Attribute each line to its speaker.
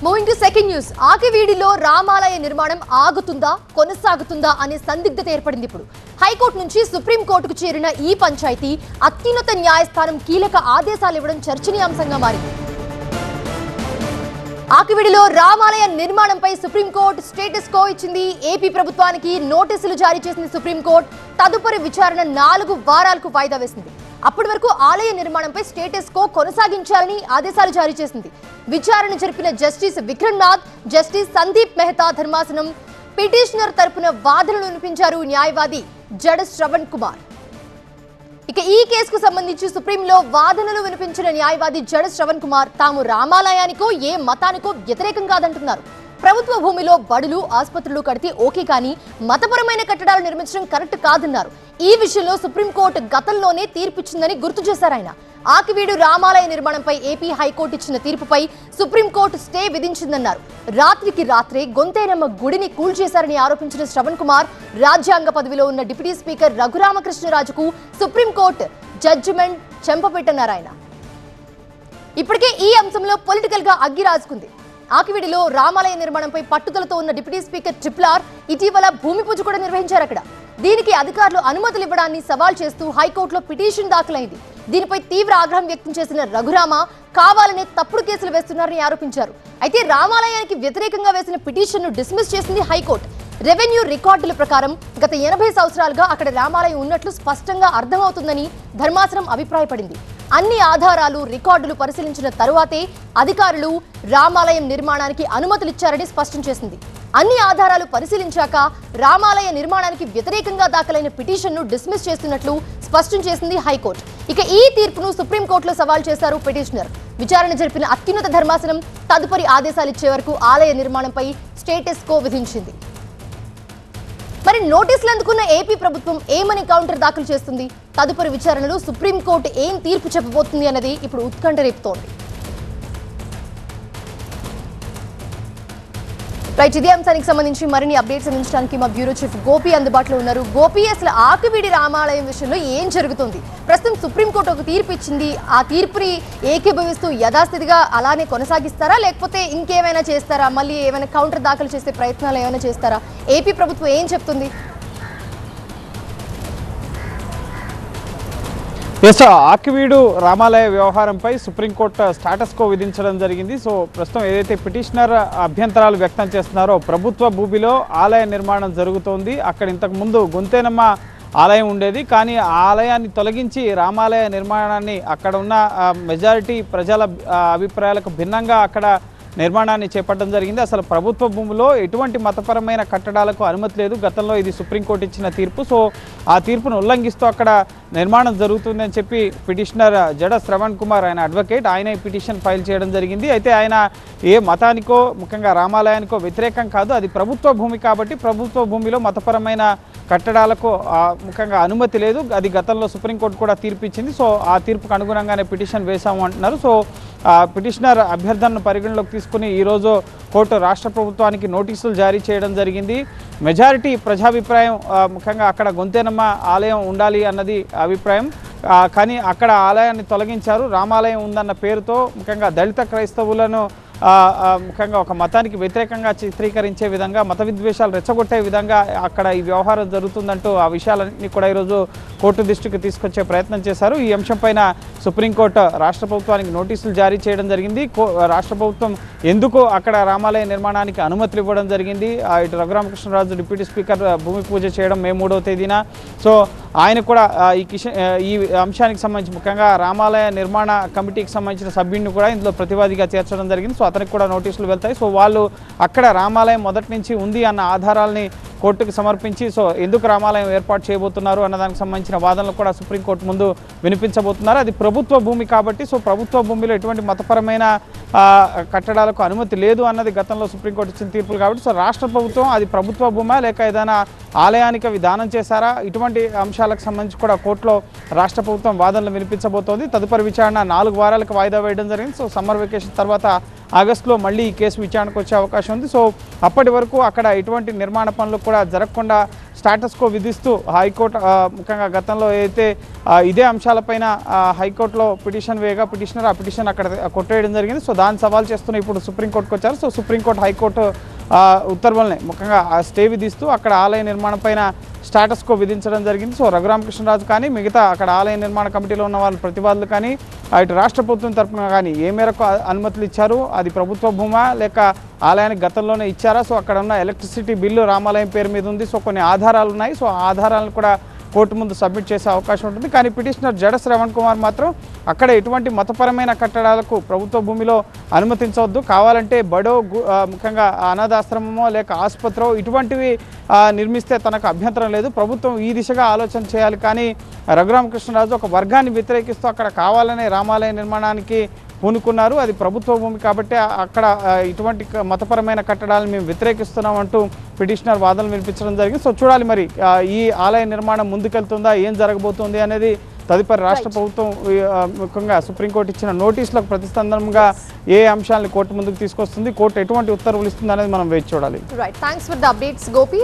Speaker 1: Moving to second news. ఆకివీడిలో రామాలయ నిర్మాణం ఆగుతుందా కొనసాగుతుందా అనే సందిగ్ధత ఏర్పడింది. ఇప్పుడు హైకోర్టు నుంచి సుప్రీంకోర్టుకు చేరిన ఈ పంచాయతీ అత్యున్నత న్యాయస్థానం కీలక ఆదేశాలు ఇవ్వడం చర్చనీయాంశంగా మారింది. ఆకివీడిలో రామాలయ నిర్మాణంపై సుప్రీంకోర్టు స్టేటస్ కో ఇచ్చింది. ఏపీ ప్రభుత్వానికి నోటీసులు జారీ చేసింది సుప్రీంకోర్టు. తదుపరి విచారణ 4 వారాలకు వాయిదా వేసింది. అప్పటి వరకు ఆలయ నిర్మాణంపై స్టేటస్ కో కొనసాగించాలని ఆదేశాలు జారీ చేసింది. విచారణ జరిపిన జస్టిస్ విక్రమ్నాథ్, జస్టిస్ సందీప్ మెహతా ధర్మాసనం పిటిషనర్ తరపున వాదనలు వినిపించారు న్యాయవాది జడ శ్రవణ్ కుమార్. ఇక ఈ కేసుకు సంబంధించి సుప్రీంలో వాదనలు వినిపించిన న్యాయవాది జడ శ్రవణ్ కుమార్ తాము రామాలయానికో ఏ మతానికో వ్యతిరేకం కాదంటున్నారు. ప్రభుత్వ భూమిలో బడులు, ఆసుపత్రులు కడితే ఓకే, కానీ మతపరమైన కట్టడాలు నిర్మించడం కరెక్ట్ కాదన్నారు. ఈ విషయంలో సుప్రీంకోర్టు గతంలోనే తీర్పిచ్చిందని గుర్తు చేశారు ఆయన. ఆకివీడు రామాలయ నిర్మాణంపై ఏపీ హైకోర్టు ఇచ్చిన తీర్పుపై సుప్రీంకోర్టు స్టే విధించిందన్నారు. రాత్రికి రాత్రే గొంతేనమ్మ గుడిని కూల్చేశారని ఆరోపించిన శ్రవణ్ కుమార్ రాజ్యాంగ పదవిలో ఉన్న డిప్యూటీ స్పీకర్ రఘురామకృష్ణరాజుకు సుప్రీంకోర్టు జడ్జిమెంట్ చెంపపెట్టన్నారు ఆయన. ఇప్పటికే ఈ అంశంలో పొలిటికల్ గా అగ్గి రాజుకుంది. ఆకివీడిలో రామాలయ నిర్మాణంపై పట్టుదలతో ఉన్న డిప్యూటీ స్పీకర్ ట్రిపుల్ ఇటీవల భూమి పూజ కూడా నిర్వహించారు అక్కడ. దీనికి అధికారులు అనుమతులు ఇవ్వడాన్ని సవాల్ చేస్తూ హైకోర్టులో పిటిషన్ దాఖలైంది. దీనిపై తీవ్ర ఆగ్రహం వ్యక్తం చేసిన రఘురామ కావాలనే తప్పుడు కేసులు వేస్తున్నారని ఆరోపించారు. అయితే రామాలయానికి వ్యతిరేకంగా వేసిన పిటిషన్ను డిస్మిస్ చేసింది హైకోర్టు. రెవెన్యూ రికార్డుల ప్రకారం గత 80 సంవత్సరాలుగా అక్కడ రామాలయం ఉన్నట్లు స్పష్టంగా అర్థమవుతుందని ధర్మాసనం అభిప్రాయపడింది. అన్ని ఆధారాలు, రికార్డులు పరిశీలించిన తరువాతే అధికారులు రామాలయం నిర్మాణానికి అనుమతులిచ్చారని స్పష్టం చేసింది. అన్ని ఆధారాలు పరిశీలించాక రామాలయ నిర్మాణానికి వ్యతిరేకంగా దాఖలైన పిటిషన్ను డిస్మిస్ చేస్తున్నట్లు స్పష్టం చేసింది హైకోర్టు. ఇక ఈ తీర్పును సుప్రీంకోర్టులో సవాల్ చేశారు పిటిషనర్. విచారణ జరిపిన అత్యున్నత ధర్మాసనం తదుపరి ఆదేశాలు ఇచ్చే వరకు ఆలయ నిర్మాణంపై స్టేటస్ కో విధించింది. మరి నోటీసులు అందుకున్న ఏపీ ప్రభుత్వం ఏమని కౌంటర్ దాఖలు చేస్తుంది? తదుపరి విచారణలో సుప్రీంకోర్టు ఏం తీర్పు చెప్పబోతుంది అన్నది ఇప్పుడు ఉత్కంఠ రేపుతోంది. రైట్, ఇదే అంశానికి సంబంధించి మరిన్ని అప్డేట్స్ అందించడానికి మా బ్యూరో చీఫ్ గోపి అందుబాటులో ఉన్నారు. గోపి, అసలు ఆకివీడి రామాలయం విషయంలో ఏం జరుగుతుంది? ప్రస్తుతం సుప్రీంకోర్టు ఒక తీర్పు ఇచ్చింది. ఆ తీర్పుని ఏకీభవిస్తూ యథాస్థితిగా అలానే కొనసాగిస్తారా, లేకపోతే ఇంకేమైనా చేస్తారా? మళ్ళీ ఏమైనా కౌంటర్ దాఖలు చేసే ప్రయత్నాలు ఏమైనా చేస్తారా? ఏపీ ప్రభుత్వం ఏం చెప్తుంది?
Speaker 2: ఆకివీడు రామాలయ వ్యవహారంపై సుప్రీంకోర్టు స్టాటస్ కో విధించడం జరిగింది. సో ప్రస్తుతం ఏదైతే పిటిషనర్ అభ్యంతరాలు వ్యక్తం చేస్తున్నారో, ప్రభుత్వ భూమిలో ఆలయ నిర్మాణం జరుగుతోంది. అక్కడ ఇంతకు ముందు గొంతేనమ్మ ఆలయం ఉండేది, కానీ ఆ ఆలయాన్ని తొలగించి రామాలయ నిర్మాణాన్ని అక్కడ ఉన్న మెజారిటీ ప్రజల అభిప్రాయాలకు భిన్నంగా అక్కడ నిర్మాణాన్ని చేపట్టడం జరిగింది. అసలు ప్రభుత్వ భూమిలో ఎటువంటి మతపరమైన కట్టడాలకు అనుమతి లేదు. గతంలో ఇది సుప్రీంకోర్టు ఇచ్చిన తీర్పు. సో ఆ తీర్పును ఉల్లంఘిస్తూ అక్కడ నిర్మాణం జరుగుతుందని చెప్పి పిటిషనర్ జడ శ్రవణ్ కుమార్, ఆయన అడ్వకేట్, ఆయన ఈ పిటిషన్ ఫైల్ చేయడం జరిగింది. అయితే ఆయన ఏ మతానికో, ముఖ్యంగా రామాలయానికో వ్యతిరేకం కాదు. అది ప్రభుత్వ భూమి కాబట్టి ప్రభుత్వ భూమిలో మతపరమైన కట్టడాలకు ముఖ్యంగా అనుమతి లేదు. అది గతంలో సుప్రీంకోర్టు కూడా తీర్పు ఇచ్చింది. సో ఆ తీర్పుకు అనుగుణంగానే పిటిషన్ వేశాము అంటున్నారు. సో పిటిషనర్ అభ్యర్థనను పరిగణలోకి తీసుకుని ఈరోజు కోర్టు రాష్ట్ర ప్రభుత్వానికి నోటీసులు జారీ చేయడం జరిగింది. మెజారిటీ ప్రజాభిప్రాయం ముఖ్యంగా అక్కడ గొంతేనమ్మ ఆలయం ఉండాలి అన్నది అభిప్రాయం, కానీ అక్కడ ఆలయాన్ని తొలగించారు. రామాలయం ఉందన్న పేరుతో ముఖ్యంగా దళిత క్రైస్తవులను ముఖ్యంగా ఒక మతానికి వ్యతిరేకంగా చిత్రీకరించే విధంగా, మత విద్వేషాలు రెచ్చగొట్టే విధంగా అక్కడ ఈ వ్యవహారం జరుగుతుందంటూ ఆ విషయాలన్నీ కూడా ఈరోజు కోర్టు దృష్టికి తీసుకొచ్చే ప్రయత్నం చేశారు. ఈ అంశంపైన సుప్రీంకోర్టు రాష్ట్ర ప్రభుత్వానికి నోటీసులు జారీ చేయడం జరిగింది. రాష్ట్ర ప్రభుత్వం ఎందుకు అక్కడ రామాలయ నిర్మాణానికి అనుమతులు ఇవ్వడం జరిగింది? ఇటు రఘురామకృష్ణరాజు డిప్యూటీ స్పీకర్ భూమి పూజ చేయడం మే 3వ తేదీన. సో ఆయన కూడా ఈ అంశానికి సంబంధించి ముఖ్యంగా రామాలయ నిర్మాణ కమిటీకి సంబంధించిన సభ్యుడిని కూడా ఇందులో ప్రతివాదిగా చేర్చడం జరిగింది. సో అతనికి కూడా నోటీసులు వెళ్తాయి. సో వాళ్ళు అక్కడ రామాలయం మొదటి నుంచి ఉంది అన్న ఆధారాలని కోర్టుకు సమర్పించి, సో ఎందుకు రామాలయం ఏర్పాటు చేయబోతున్నారు అన్న దానికి సంబంధించిన వాదనలు కూడా సుప్రీంకోర్టు ముందు వినిపించబోతున్నారు. అది ప్రభుత్వ భూమి కాబట్టి, సో ప్రభుత్వ భూమిలో ఎటువంటి మతపరమైన కట్టడాలకు అనుమతి లేదు అన్నది గతంలో సుప్రీంకోర్టు ఇచ్చిన తీర్పులు కాబట్టి, సో రాష్ట్ర ప్రభుత్వం అది ప్రభుత్వ భూమా లేక ఏదైనా ఆలయానికి అవి దానం చేశారా, ఇటువంటి అంశాలకు సంబంధించి కూడా కోర్టులో రాష్ట్ర ప్రభుత్వం వాదనలు వినిపించబోతోంది. తదుపరి విచారణ 4 వారాలకు వాయిదా వేయడం జరిగింది. సో సమ్మర్ వెకేషన్ తర్వాత ఆగస్టులో మళ్ళీ ఈ కేసు విచారణకు వచ్చే అవకాశం ఉంది. సో అప్పటి వరకు అక్కడ ఎటువంటి నిర్మాణ పనులు కూడా జరగకుండా స్టాటస్ కో విధిస్తూ హైకోర్టు ముఖ్యంగా గతంలో అయితే ఇదే అంశాలపైన హైకోర్టులో పిటిషన్ వేయగా పిటిషనర్ ఆ పిటిషన్ అక్కడ కొట్టేయడం జరిగింది. సో దాన్ని సవాల్ చేస్తున్న ఇప్పుడు సుప్రీంకోర్టుకు వచ్చారు. సో సుప్రీంకోర్టు హైకోర్టు ఉత్తర్వుల్ని ముఖ్యంగా స్టే విధిస్తూ అక్కడ ఆలయ నిర్మాణం పైన స్టాటస్ కో విధించడం జరిగింది. సో రఘురామకృష్ణరాజు కానీ మిగతా అక్కడ ఆలయ నిర్మాణ కమిటీలో ఉన్న వాళ్ళ ప్రతివాదులు కానీ ఇటు రాష్ట్ర ప్రభుత్వం తరఫున కానీ ఏ మేరకు అనుమతులు ఇచ్చారు, అది ప్రభుత్వ భూమా లేక ఆలయానికి గతంలోనే ఇచ్చారా, సో అక్కడ ఉన్న ఎలక్ట్రిసిటీ బిల్లు రామాలయం పేరు మీద ఉంది. సో కొన్ని ఆధారాలు ఉన్నాయి. సో ఆ ఆధారాలను కూడా కోర్టు ముందు సబ్మిట్ చేసే అవకాశం ఉంటుంది. కానీ పిటిషనర్ జడ శ్రవణ్ కుమార్ మాత్రం అక్కడ ఎటువంటి మతపరమైన కట్టడాలకు ప్రభుత్వ భూమిలో అనుమతించవద్దు, కావాలంటే బడో ముఖ్యంగా అనాథాశ్రమమో లేక ఆసుపత్రో ఇటువంటివి నిర్మిస్తే తనకు అభ్యంతరం లేదు, ప్రభుత్వం ఈ దిశగా ఆలోచన చేయాలి. కానీ రఘురామకృష్ణరాజు ఒక వర్గాన్ని వ్యతిరేకిస్తూ అక్కడ కావాలనే రామాలయ నిర్మాణానికి పూనుకున్నారు. అది ప్రభుత్వ భూమి కాబట్టి అక్కడ ఇటువంటి మతపరమైన కట్టడాలను మేము వ్యతిరేకిస్తున్నాం అంటూ పిటిషనర్ వాదనలు వినిపించడం జరిగింది. సో చూడాలి మరి ఈ ఆలయ నిర్మాణం ముందుకెళ్తుందా, ఏం జరగబోతుంది అనేది తదుపరి రాష్ట్ర ప్రభుత్వం ముఖ్యంగా సుప్రీంకోర్టు ఇచ్చిన నోటీసులకు ప్రతిస్పందనగా ఏ అంశాలను కోర్టు ముందుకు తీసుకొస్తుంది, కోర్టు ఎటువంటి ఉత్తర్వులు ఇస్తుంది అనేది మనం వేచి చూడాలి.
Speaker 1: Right, thanks for the updates Gopi.